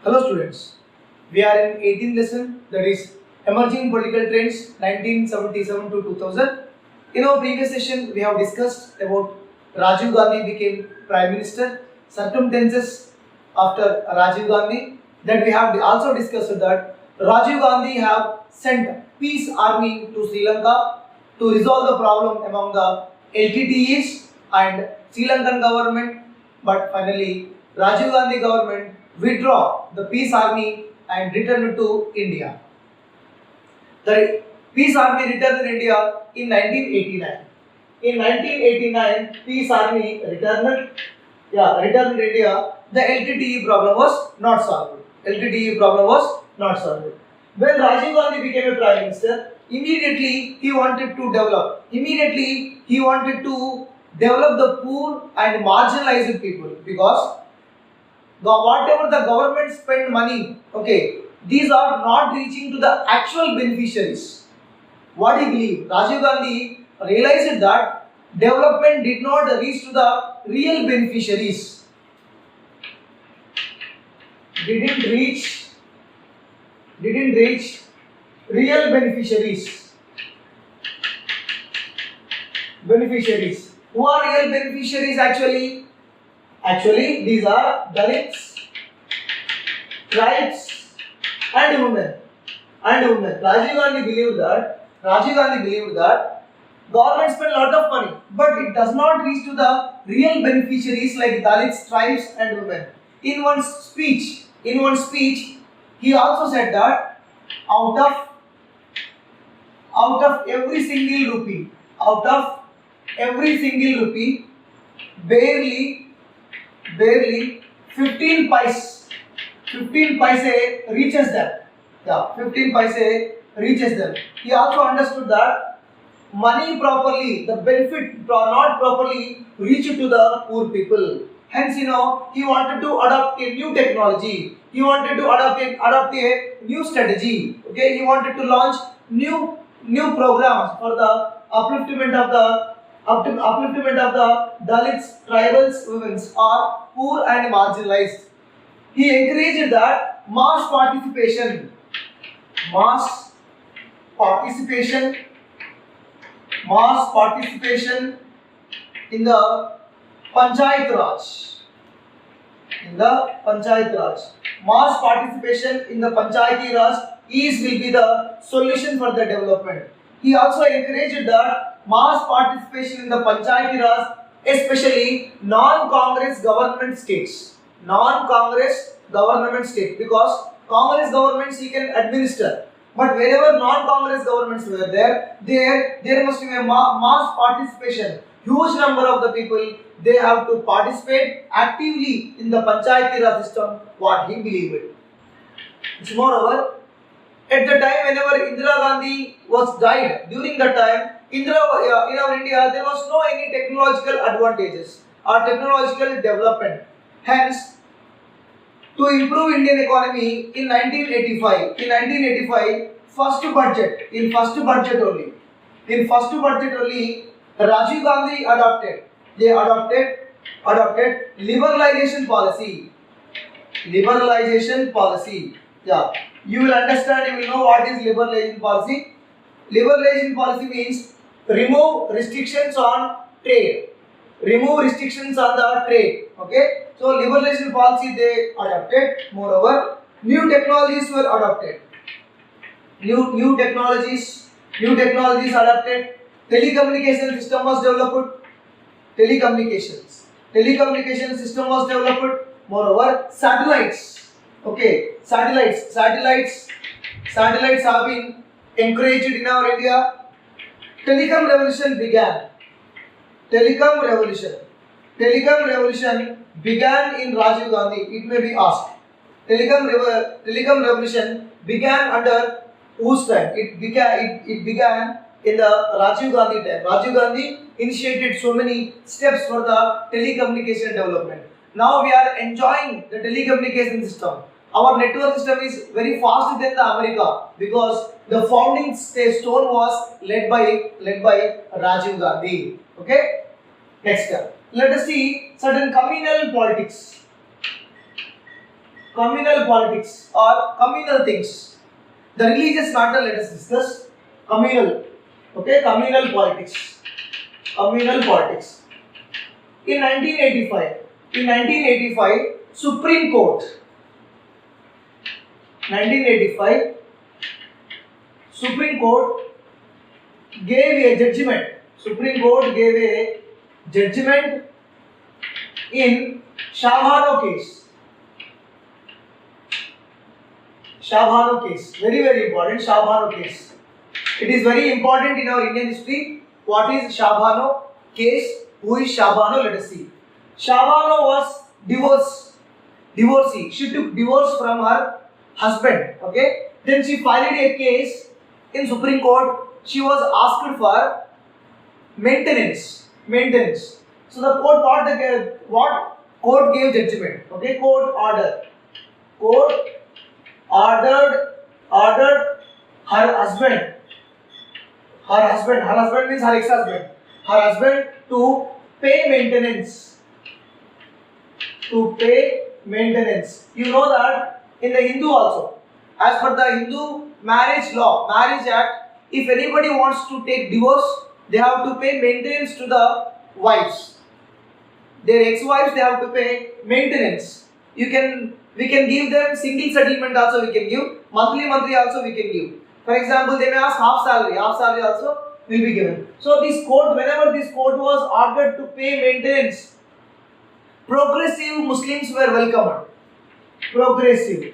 Hello students, we are in 18th lesson, that is Emerging Political Trends 1977 to 2000. In our previous session we have discussed about Rajiv Gandhi became Prime Minister, circumstances after Rajiv Gandhi. That we have also discussed that Rajiv Gandhi have sent peace army to Sri Lanka to resolve the problem among the LTTEs and Sri Lankan government, but finally Rajiv Gandhi government withdraw the peace army and return to India. The peace army returned in India in 1989. In 1989, peace army returned in India. The LTTE problem was not solved. LTTE problem was not solved. When Rajiv Gandhi became a prime minister, immediately he wanted to develop. Immediately he wanted to develop the poor and marginalized people, because whatever the government spend money, okay, these are not reaching to the actual beneficiaries. What he believed, Rajiv Gandhi realized that development did not reach to the real beneficiaries. Didn't reach real beneficiaries. Who are real beneficiaries actually? Actually, these are Dalits, tribes, and women. Rajiv Gandhi believed that government spend a lot of money, but it does not reach to the real beneficiaries like Dalits, tribes, and women. In one speech, he also said that out of every single rupee, barely 15 paise reaches them. 15 paise reaches them. He also understood that money properly, the benefit not properly reach to the poor people. Hence, he wanted to adopt a new technology. He wanted to adopt a new strategy. Okay, he wanted to launch new programs for the upliftment of the Dalits, tribals, women are poor and marginalized. He encouraged that mass participation in the Panchayat Raj. Mass participation in the Panchayati Raj will be the solution for the development. He also encouraged that mass participation in the Panchayati Raj, especially non-Congress government states. Because Congress governments he can administer. But wherever non-Congress governments were there must be a mass participation. Huge number of the people, they have to participate actively in the Panchayati Raj system, what he believed. Moreover, at the time whenever Indira Gandhi was died, during that time, in our India, there was no any technological advantages or technological development. Hence, to improve Indian economy in 1985, first budget only, Rajiv Gandhi adopted liberalization policy. Yeah, you will understand, you will know what is liberalization policy. Liberalization policy means remove restrictions on trade. Okay, so liberalization policy they adopted. Moreover, new technologies were adopted. New technologies adopted. Telecommunication system was developed. Telecommunication system was developed. Moreover, satellites. Okay, satellites have been encouraged in our India. Telecom revolution began in Rajiv Gandhi. It may be asked. Telecom revolution began under whose time? It began in the Rajiv Gandhi time. Rajiv Gandhi initiated so many steps for the telecommunication development. Now we are enjoying the telecommunication system. Our network system is very faster than the America, because the founding stone was led by Rajiv Gandhi. Okay. Next step. Let us see certain communal politics. communal politics or communal things. The religious matter, let us discuss communal. Okay, communal politics. Communal politics. In 1985, Supreme Court. 1985, Supreme Court gave a judgment. Supreme Court gave a judgment in Shabhano case. Shabhano case, very very important. Shabhano case. It is very important in our Indian history. What is Shabhano case? Who is Shabhano? Let us see. Shabhano was divorcee. She took divorce from her husband. Okay. Then she filed a case in Supreme Court. She was asked for maintenance. So the court what court gave judgment. Okay. Court ordered her husband means her ex-husband, to pay maintenance. You know that in the Hindu also, as per the Hindu marriage act, if anybody wants to take divorce, they have to pay maintenance to the wives. Their ex-wives, they have to pay maintenance. We can give them single settlement also, we can give monthly also we can give. For example, they may ask half salary also will be given. So whenever this court was ordered to pay maintenance, progressive Muslims were welcomed. Progressive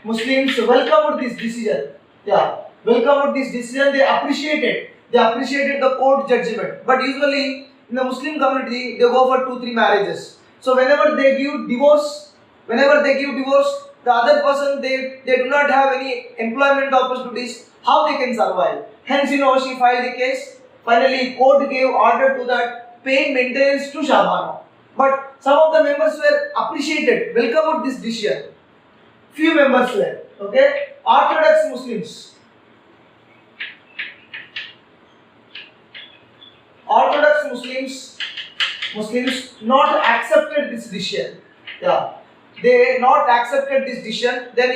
Muslims welcomed this decision. Welcomed this decision. They appreciated the court judgment. But usually in the Muslim community, they go for 2-3 marriages. So whenever they give divorce, the other person, they do not have any employment opportunities. How they can survive? Hence, she filed the case. Finally, court gave order to that pay maintenance to Shabhano. But some of the members were appreciated, welcomed this decision. Few members were, okay, Orthodox Muslims. Muslims not accepted this decision. They not accepted this decision. Then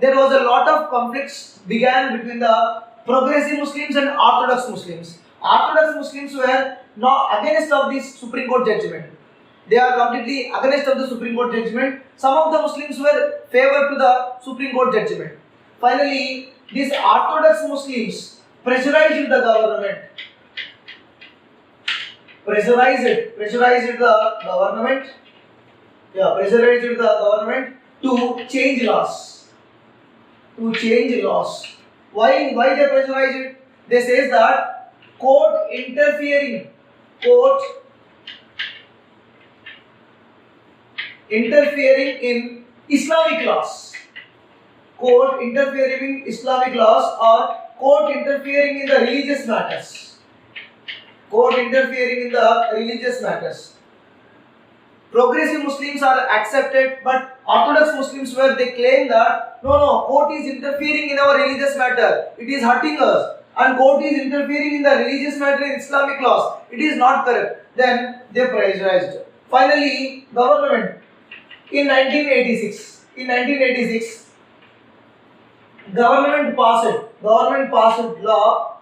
there was a lot of conflicts began between the progressive Muslims and Orthodox Muslims. Orthodox Muslims were not against of this Supreme Court judgment. They are completely against of the Supreme Court judgment. Some of the Muslims were favored to the Supreme Court judgment. Finally, these Orthodox Muslims pressurized the government. Pressurized the government to change laws. Why they pressurized it? They says that court interfering in Islamic laws. Court interfering in Islamic laws or court interfering in the religious matters. Progressive Muslims are accepted, but Orthodox Muslims they claim that no, court is interfering in our religious matter. It is hurting us. And court is interfering in the religious matter in Islamic laws. It is not correct. Then they pressurized. Finally, government in 1986, government passed law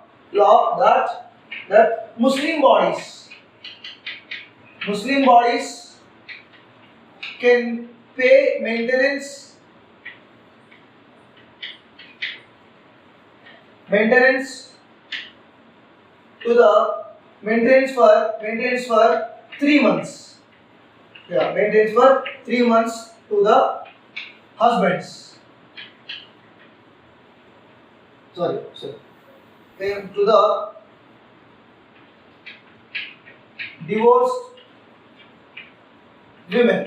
that Muslim bodies can pay maintenance for 3 months. Maintenance for 3 months to the husbands. To the divorced women.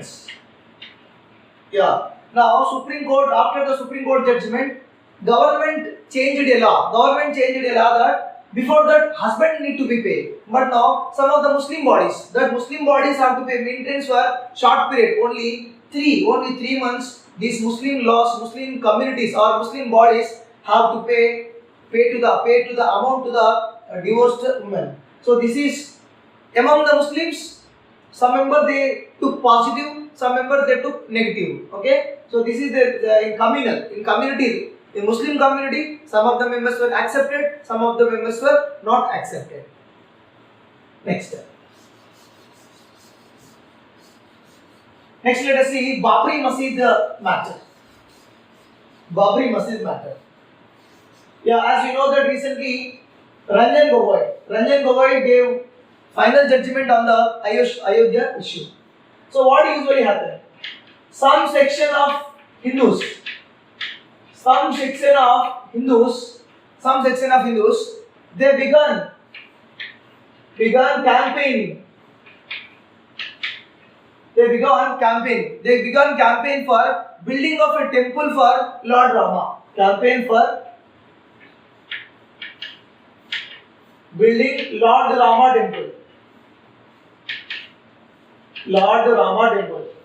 Now, after the Supreme Court judgment, government changed a law that before that husband need to be paid. But now some of the Muslim bodies have to pay maintenance for short period, only 3 months. These Muslim Muslim communities or Muslim bodies have to pay to the amount to the divorced woman. So this is among the Muslims. Some member they took positive, some member they took negative. Okay, so this is the in communal, in community, in Muslim community, some of the members were accepted, some of the members were not accepted. Next. Next, let us see Babri Masjid matter. Babri Masjid matter. Yeah, as you know that recently Ranjan Gogoi gave final judgment on the Ayodhya issue. So what usually happens? Some section of Hindus, they began campaigning. They began campaign for building of a temple for Lord Rama. Campaign for building Lord Rama temple.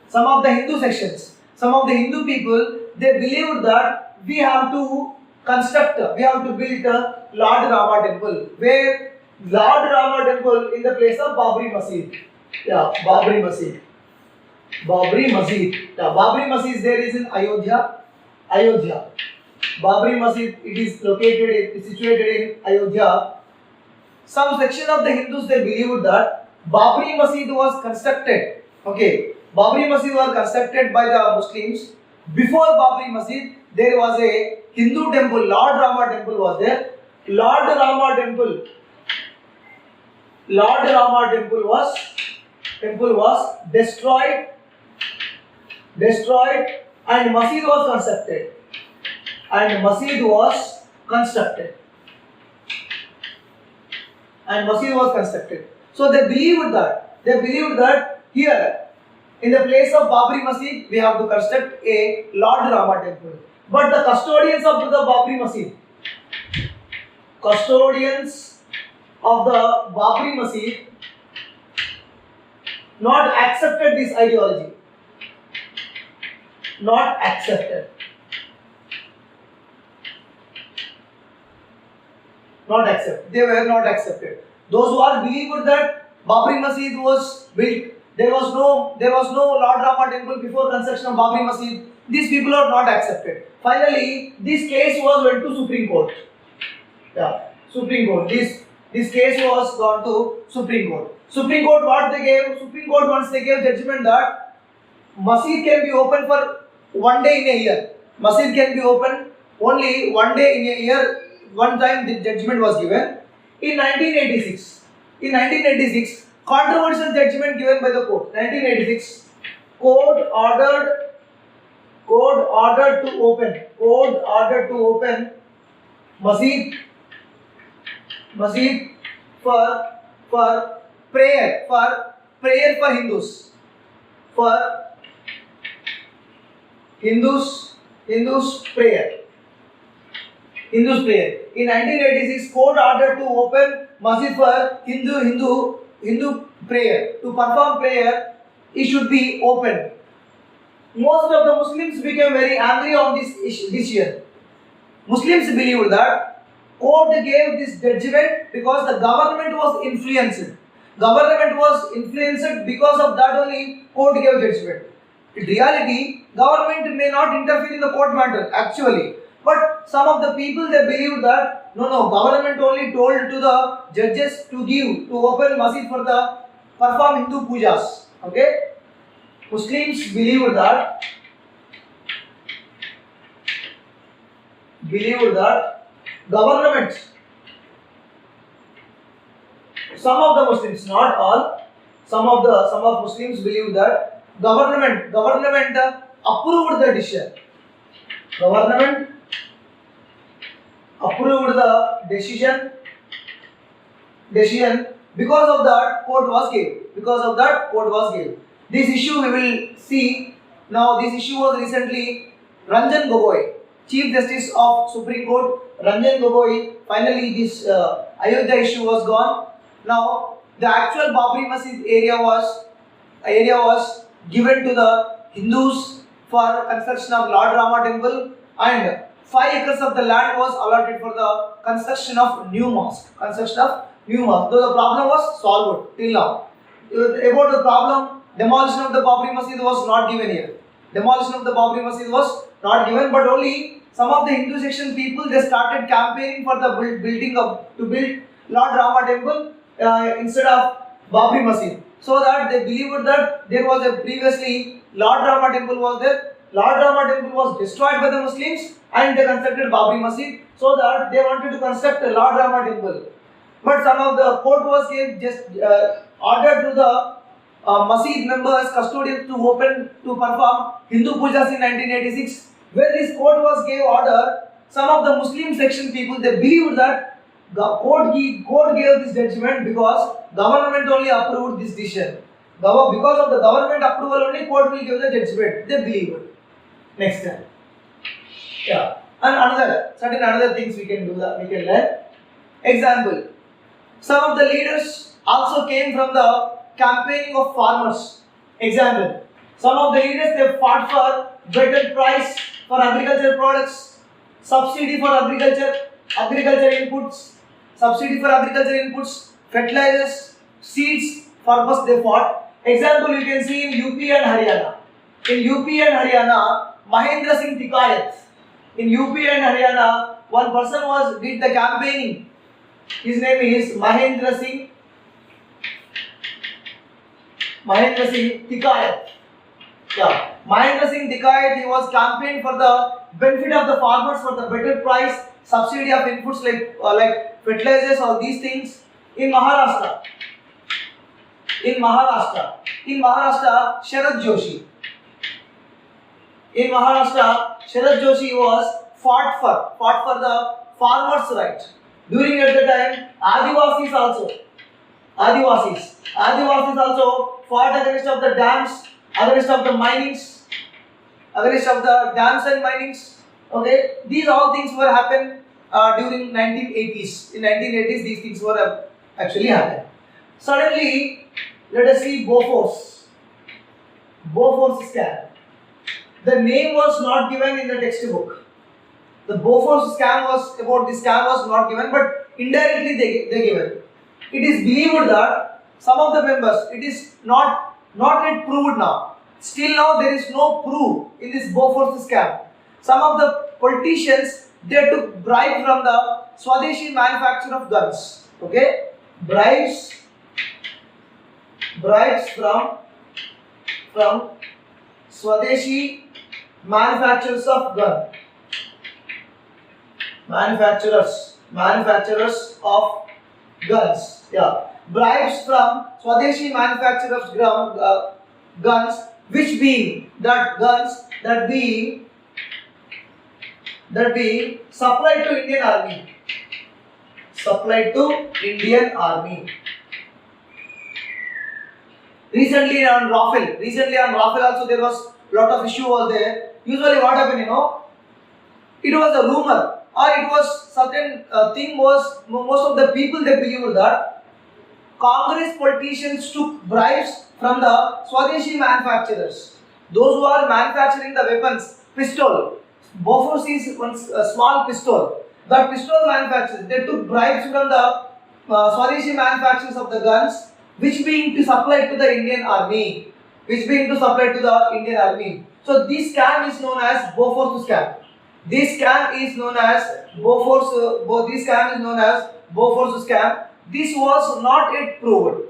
Some of the Hindu sections, some of the Hindu people, they believed that we have to build a Lord Rama temple. Where Lord Rama temple in the place of Babri Masjid. Yeah, Babri Masjid. Yeah, Babri Masjid there is in Ayodhya. Babri Masjid, it is situated in Ayodhya. Some section of the Hindus, they believed that Babri Masjid was constructed. Okay, Babri Masjid was constructed by the Muslims. Before Babri Masjid, there was a Hindu temple, Lord Rama temple was there. Lord Rama temple was destroyed, and Masjid was constructed. So they believed that here in the place of Babri Masjid we have to construct a Lord Rama temple. But the custodians of the Babri Masjid not accepted this ideology. Not accepted. They were not accepted. Those who are believed that Babri Masjid was built, there was no Lord Rama temple before construction of Babri Masjid. These people are not accepted. Finally, this case went to Supreme Court. Yeah, Supreme Court. This case was gone to Supreme Court. Supreme Court once they gave judgment that Masjid can be open for 1 day in a year. Masjid can be open only 1 day in a year. One time the judgment was given. In 1986, controversial judgment given by the court. 1986, court ordered to open Masjid for prayer for Hindus. For Hindus prayer. In 1986, court ordered to open Masjid for Hindu prayer. To perform prayer, it should be open. Most of the Muslims became very angry on this decision. Muslims believed that court gave this judgment because the government was influenced. Because of that only court gave judgment. In reality, government may not interfere in the court matter actually. But some of the people, they believe that no, government only told to the judges to open Masjid for the perform Hindu pujas. Okay, Muslims believe that government, some of the Muslims, not all, some of Muslims believe that government approved the decision. Government approved the decision. Because of that, court was given. This issue we will see now. This issue was recently Ranjan Gogoi, Chief Justice of Supreme Court. Ranjan Gogoi, finally this Ayodhya issue was gone. Now the actual Babri Masjid area was given to the Hindus for construction of Lord Rama temple, and 5 acres of the land was allotted for the construction of new mosque. Though the problem was solved till now. about the problem, demolition of the Babri Masjid was not given here. Demolition of the Babri Masjid was not given, but only some of the Hindu section people, they started campaigning for the build Lord Rama temple instead of Babri Masjid. So that they believed that there was a previously Lord Rama temple was there. Lord Rama temple was destroyed by the Muslims and they constructed Babri Masjid, so that they wanted to construct a Lord Rama temple. But some of the court was just ordered to the Masjid members, custodians to perform Hindu pujas in 1986. Where this court was gave order, some of the Muslim section people, they believed that the court gave this judgment because government only approved this decision. Because of the government approval only, court will give the judgment. They believe it. Next time. Yeah. And certain other things we can do that, we can learn. Example. Some of the leaders also came from the campaigning of farmers. Example. Some of the leaders, they fought for better price for agricultural products, subsidy for agriculture inputs, fertilizers, seeds, purpose they fought. Example you can see in UP and Haryana. In UP and Haryana, Mahendra Singh Tikayat. In UP and Haryana, one person did the campaigning. His name is Mahendra Singh Tikayat. Yeah. Mahendra Singh Tikayat, he was campaiged for the benefit of the farmers for the better price, subsidy of inputs like fertilizers, all these things. In Maharashtra, Sharad Joshi. In Maharashtra, Sharad Joshi was fought for the farmers' right. During at the time, Adivasis also fought against of the dams, against of the minings, against of the dams and minings. Okay, these all things were happened during 1980s. In 1980s, these things were actually happened. Suddenly, let us see Bofors scam. The name was not given in the textbook. The Bofors scam was not given, but indirectly they given. It is believed that some of the members, it is not yet proved now. Still now there is no proof in this Bofors scam. Some of the politicians, they took bribe from the Swadeshi manufacturer of guns. Okay, bribes from Swadeshi manufacturers of gun. Manufacturers of guns. Yeah, bribes from Swadeshi manufacturers of guns, which being that guns that being supplied to Indian Army. Recently on Rafale also there was lot of issue was there. Usually what happened, it was a rumor or it was certain thing was most of the people they believed that Congress politicians took bribes from the Swadeshi manufacturers. Those who are manufacturing the weapons, pistol. Bofors is one small pistol. That pistol manufacturers, they took bribes from the Swadeshi manufacturers of the guns, which being to supply to the Indian Army. So this scam is known as Bofors scam. This scam is known as Bofors scam. This was not yet proved.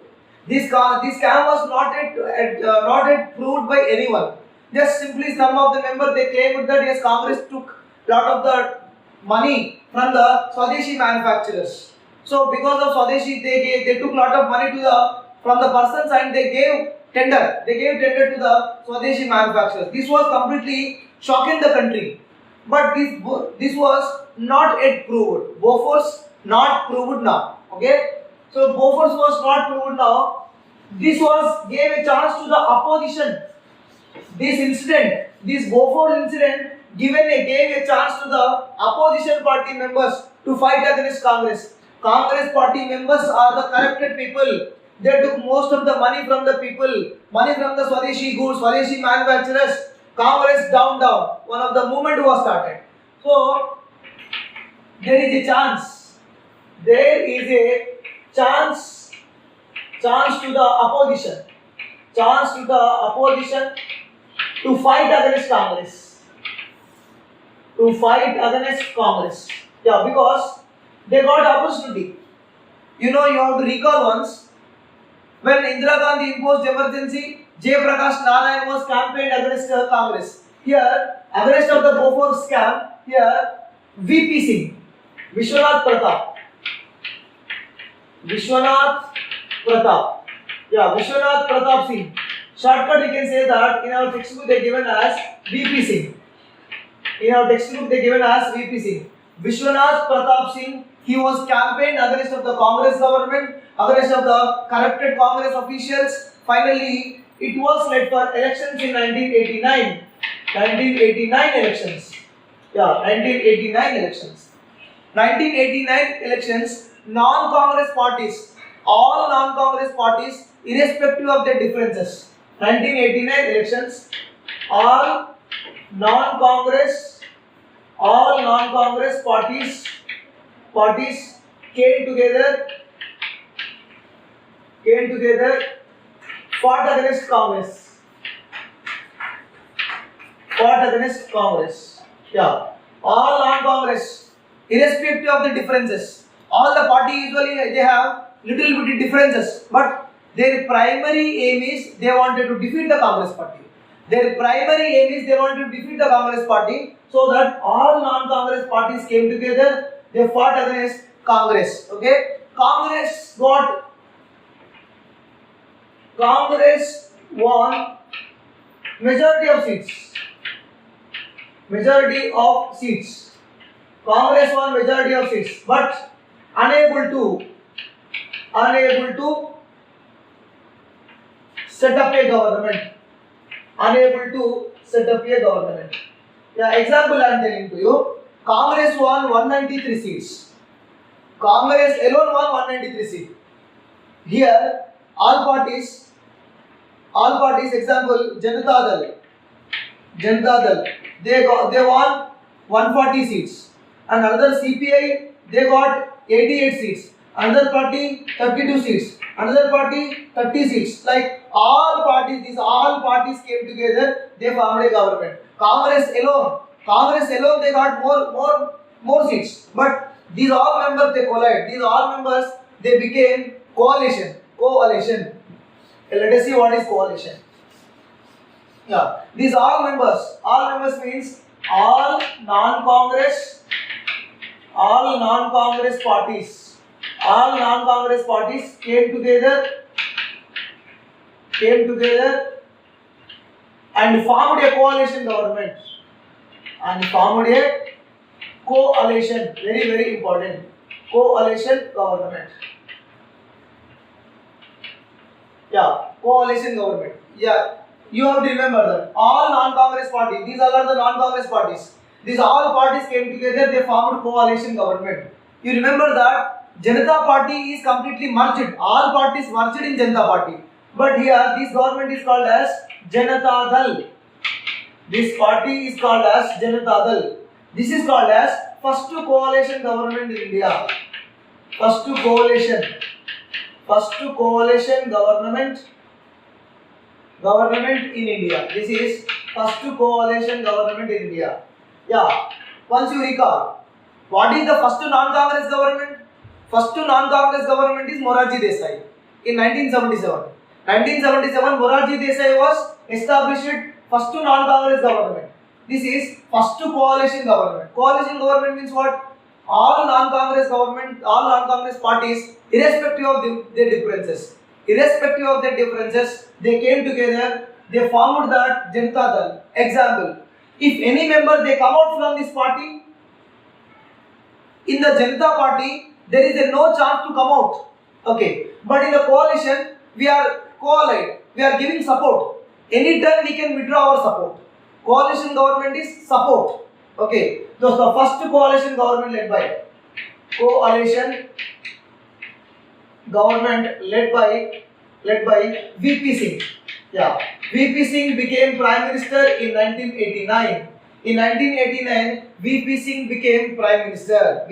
This scam was not yet proved by anyone. Just simply some of the members they claimed that yes, Congress took lot of the money from the Swadeshi manufacturers. So because of Swadeshi, they took lot of money from the persons and they gave tender. They gave tender to the Swadeshi manufacturers. This was completely shocking the country. But this was not yet proved. Bofors not proved now. Okay. So Bofors was not proved now. This gave a chance to the opposition. This Bofors incident gave a chance to the opposition party members to fight against Congress. Congress party members are the corrupted people. They took most of the money from the people, money from the Swadeshi goods, Swadeshi manufacturers. Congress down. One of the movement was started. So there is a chance chance to the opposition, chance to the opposition to fight against Congress, to fight against Congress. Yeah, because they got opportunity. You know, you have to recall once when Indira Gandhi imposed emergency, J. Prakash Narayan was campaigned against Congress. Here, against of the Bofors scam, here VP Singh, Vishwanath Pratap, Vishwanath Pratap. Yeah, Vishwanath Pratap Singh. Shortcut we can say that in our textbook they given as VP Singh. In our textbook they given as VP Singh. Vishwanath Pratap Singh, he was campaigned against of the Congress government, against of the corrupted Congress officials. Finally, it was led for elections in 1989. 1989 elections. Yeah, 1989 elections. 1989 elections, non-Congress parties, all non-Congress parties, irrespective of their differences. 1989 elections, all non-Congress parties came together, fought against Congress. Yeah, all non-Congress, irrespective of the differences. All the party usually they have little bit differences, but their primary aim is they wanted to defeat the Congress party. Their primary aim is they wanted to defeat the Congress party, so that all non-Congress parties came together. They fought against Congress. Okay, Congress won majority of seats. Congress won majority of seats, but unable to set up a government. Yeah, example I am telling to you. Congress won 193 seats. Congress alone won 193 seats. Here, all parties, example, Janata Dal, they won 140 seats. And another CPI, they got 88 seats. Another party, 32 seats. Another party, 30 seats. Like all parties came together, they formed a government. Congress alone, they got more seats. But these all members, they collide. These all members, they became coalition. Let us see what is coalition. Yeah, these all members means all non-Congress parties came together and formed a coalition government. Very, very important. Coalition government. Yeah, coalition government. Yeah, you have to remember that all non-Congress parties, these are the non-Congress parties. These all parties came together, they formed coalition government. You remember that Janata Party is completely merged. All parties merged in Janata Party. But here, this government is called as Janata Dal. This party is called as Janata Dal. This is called as first coalition government in India. First coalition government in India. This is first coalition government in India. Yeah. Once you recall, what is the first non-Congress government? First non-Congress government is Morarji Desai in 1977. 1977, Morarji Desai was established first non-Congress government. This is first coalition government. Coalition government means what? All non-Congress parties, irrespective of their differences, they came together, they formed that Janata Dal. Example, if any member they come out from this party, in the Janata Party, there is no chance to come out. Okay, but in the coalition, we are co-allied, we are giving support. Anytime we can withdraw our support. Coalition government is support. Okay, so the first coalition government led by VP Singh. Yeah, VP Singh became Prime Minister in 1989. In 1989, VP Singh became Prime Minister.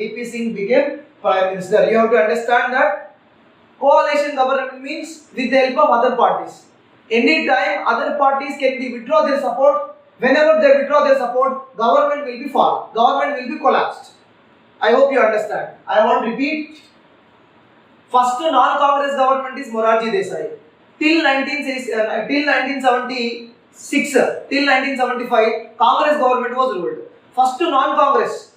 You have to understand that Coalition government means with the help of other parties. Anytime other parties can be withdraw their support. Whenever they withdraw their support, government will be fall. Government will be collapsed. I hope you understand. I want to repeat. First non-Congress government is Morarji Desai. Till 1976, till 1975, Congress government was ruled. First non-Congress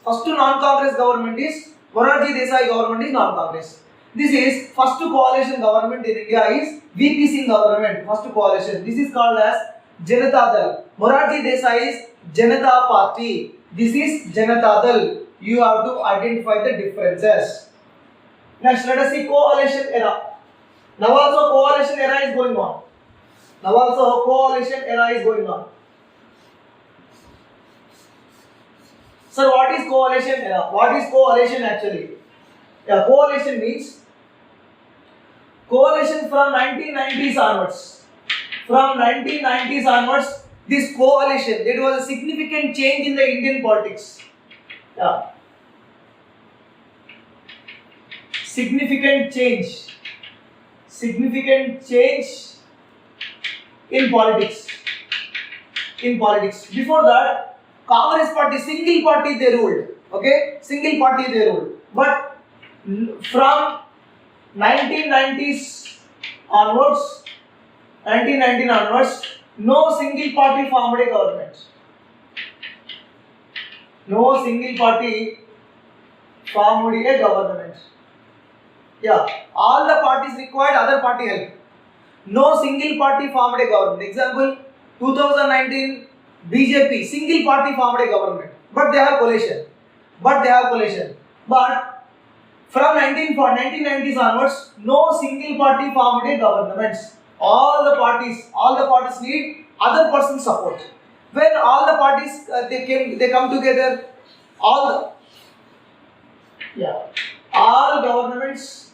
government is Morarji Desai government is non-Congress. This is first coalition government in India is VP Singh government. First coalition. This is called as Janata Dal. Morarji Desai is Janata Party. This is Janata Dal. You have to identify the differences. Next, let us see coalition era. Now also coalition era is going on. Sir, what is coalition era? What is coalition actually? Yeah, coalition means coalition from 1990s onwards. From 1990s onwards, this coalition, it was a significant change in the Indian politics. Yeah. Significant change in politics. Before that, Congress party, single party they ruled. Okay, single party they ruled. But from 1990s onwards, 1919 onwards, no single party formed a government. No single party formed a government. Yeah, all the parties required other party help. No single party formed a government. Example, 2019 BJP single party formed a government, but they have coalition. But from 1990s onwards, no single party formed a government. All the parties need other person's support. When all the parties they come together, all governments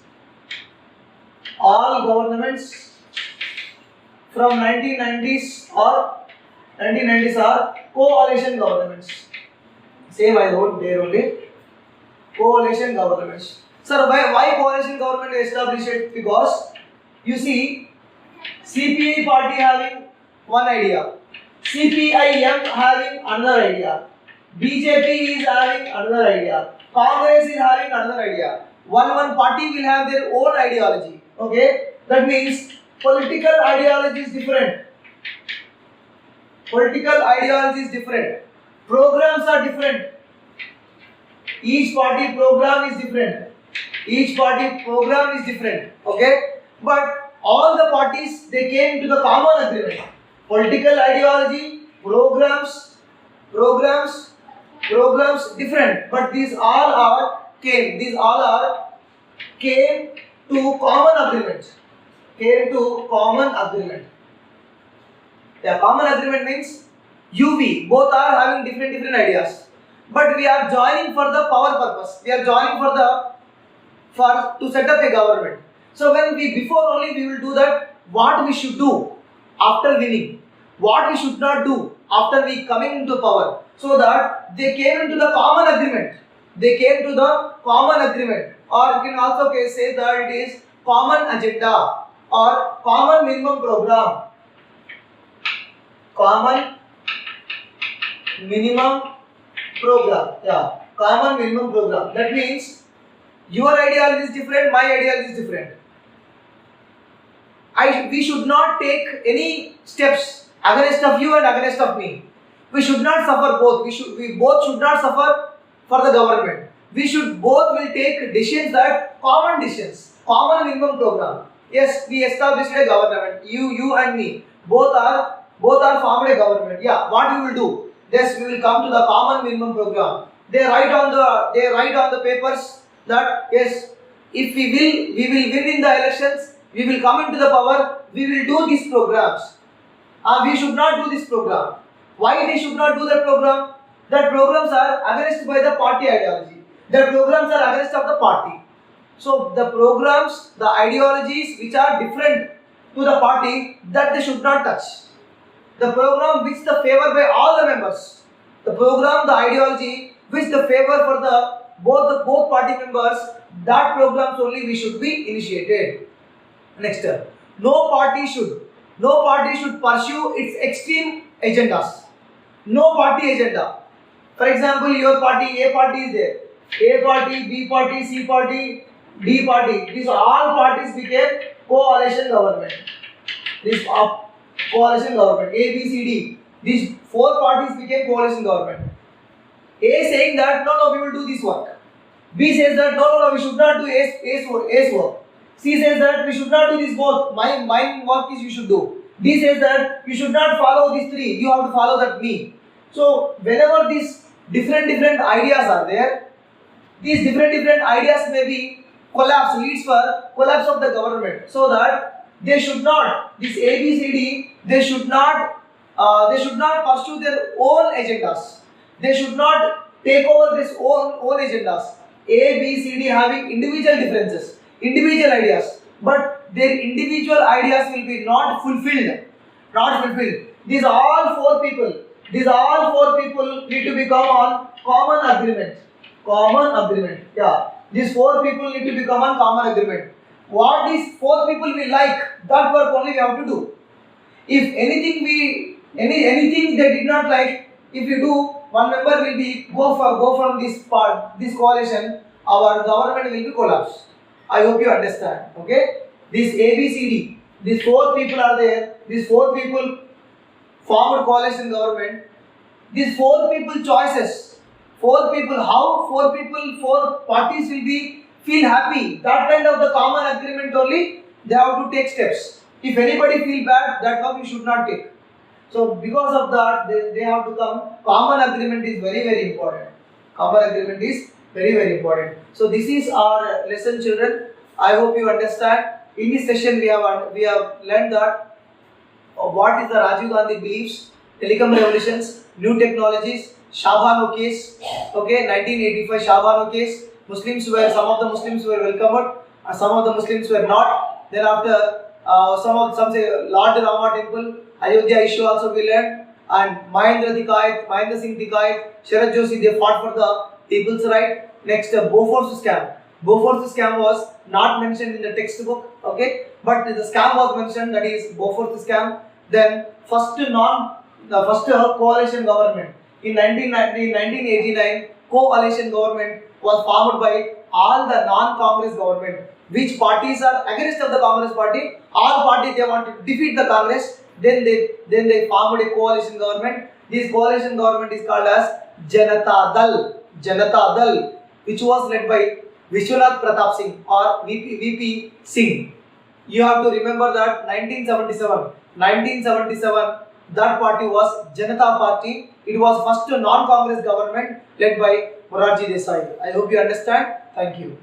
from 1990s are coalition governments. Same I wrote there only. Coalition governments. Sir, why coalition government is established? Because you see, CPI party having one idea, CPIM having another idea, BJP is having another idea, Congress is having another idea. One party will have their own ideology. Okay, that means political ideology is different. Programs are different. Each party program is different. Okay, but all the parties they came to the common agreement. Political ideology, programs different, but these all came to common agreement. Yeah, common agreement means UV, both are having different ideas, but we are joining for the power purpose. We are joining to set up a government. So before only we will do that, what we should do after winning, what we should not do after we coming into power, so that they came into the common agreement. Or you can also say that it is common agenda or common minimum program. Yeah, common minimum program. That means your ideology is different, my ideology is different. We should not take any steps against of you and against of me. We should not suffer both. We both should not suffer for the government. We should both will take decisions common minimum program. Yes, we established a government. You and me both are formed a government. Yeah, what we will do? Yes, we will come to the common minimum program. They write on the papers that yes, if we will win in the elections. We will come into the power. We will do these programs. We should not do this program. Why they should not do that program? That programs are against by the party ideology. That programs are against of the party. So the programs, the ideologies which are different to the party, that they should not touch. The program which the favor by all the members. The program, the ideology which the favor for the both party members, that programs only we should be initiated. Next, no party should pursue its extreme agendas. No party agenda. For example, your party, A party is there. A party, B party, C party, D party. These all parties became coalition government. This coalition government. A, B, C, D. These four parties became coalition government. A saying that no, we will do this work. B says that no, we should not do A's work. C says that we should not do this both. My work is you should do. D says that you should not follow these three. You have to follow that me. So whenever these different ideas are there, these different ideas may be leads for collapse of the government. So that they should not, this A, B, C, D, they should not pursue their own agendas. They should not take over this own agendas. A, B, C, D having individual differences, individual ideas, but their individual ideas will be not fulfilled. These all four people need to become on common agreement. Yeah, these four people need to become on common agreement. What these four people will like, that work only we have to do. If anything they did not like, if you do, one member will be go from this coalition, our government will be collapsed. I hope you understand. Okay, this A, B, C, D, these four people are there. These four people formed coalition government. These four people choices, four parties will be feel happy. That kind of the common agreement only they have to take steps. If anybody feel bad, that work you should not take. So because of that, they have to come. Common agreement is very important. So this is our lesson, children. I hope you understand. In this session, we have learned that what is the Rajiv Gandhi beliefs, telecom revolutions, new technologies, Shabano case. Okay, 1985 Shabano case. Some of the Muslims were welcomed, and some of the Muslims were not. Then after some say Lord Rama temple, Ayodhya issue also we learned, and Mahendra Singh Dikayat, Sharad Joshi, they fought for the people's right. Next, Bofors scam. Bofors scam was not mentioned in the textbook, okay, but the scam was mentioned, that is Bofors scam. Then first coalition government in 1989, coalition government was formed by all the non-Congress government. Which parties are against of the Congress party? All parties they want to defeat the Congress. Then they formed a coalition government. This coalition government is called as Janata Dal, which was led by Vishwanath Pratap Singh or VP Singh. You have to remember that 1977, that party was Janata Party. It was first non-Congress government led by Morarji Desai. I hope you understand. Thank you.